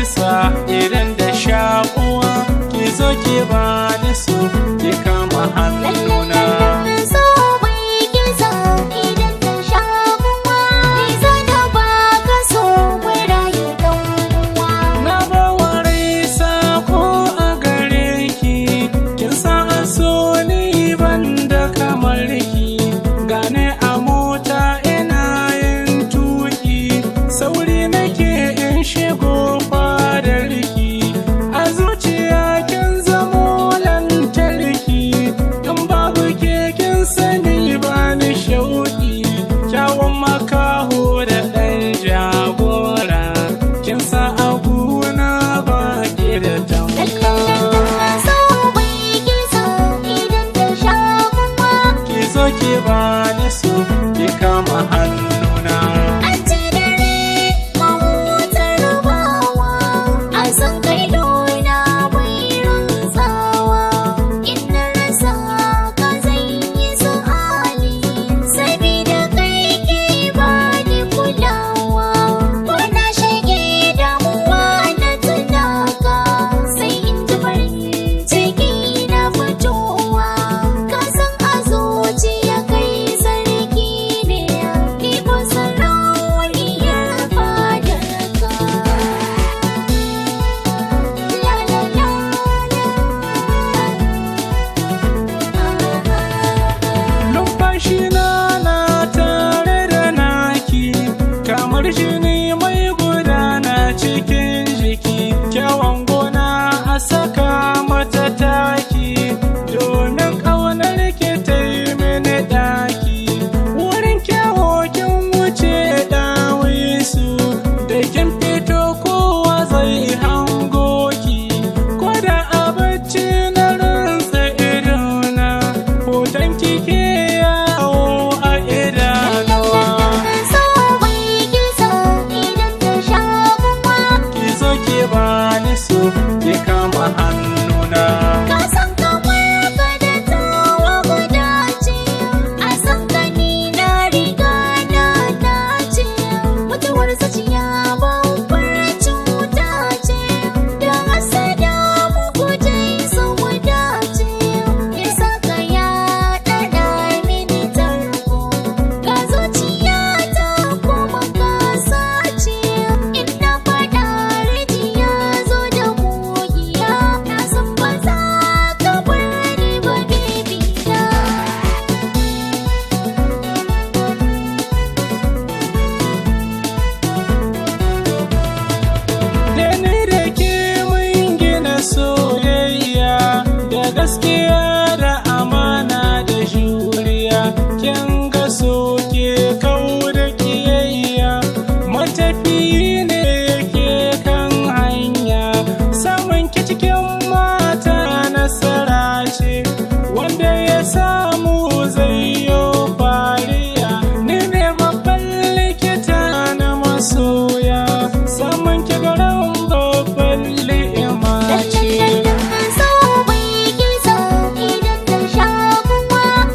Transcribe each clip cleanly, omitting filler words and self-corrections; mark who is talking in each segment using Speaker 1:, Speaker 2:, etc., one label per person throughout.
Speaker 1: nisa idan da shakuwa ki zo ki bani so ki kama hannuna. Ki bani so ki kama hannuna.
Speaker 2: An ce dare mahutar bawa, a san kai dona bai rantsawa. In na rasa ka zan yi su hali, sabida kai ke bani kulawa. Ko na shige damuwa na tunaka, sai in ji farin ciki na fitowa. Ka san a zuciya
Speaker 1: jini mai gudana cikin jiki, kyawun gona a saka mata taki, domin ƙaunar ki ta yi mini ɗaki. Wurin kyawokin wuce ɗawisu, da kin fito kowa zai hango ki, ko da a bacci na rantsa idona, hoton kike yawo a idanuwa. Ki bani so ki kama hannuna.
Speaker 2: Ka san kamar ka da tawa guda ce, a san ka ni na riga na dace. Mutuwar zuciya babbar cuta ce, da hasada mu guje su mu dace. Ya saka ya ɗaɗa mini tarko, ga zuciya ta kuma ka sace. In na faɗa rijiya zo da mugiya, na san ba za ka bar ni ba baby na.
Speaker 1: Da ni da ke mun gina soyayya, da gaskiya da amana da juriya. Kin ga so ke kau da kiyayya, matafi ne yake kan hanya. Samun ki cikin mata nasara ce, wanda ya samu zai yi fariya. Ni ne babban likita na masoya, samun ki garan babban li'ima ce.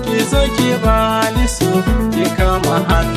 Speaker 1: Ki zo ki bani so ki kama hannu.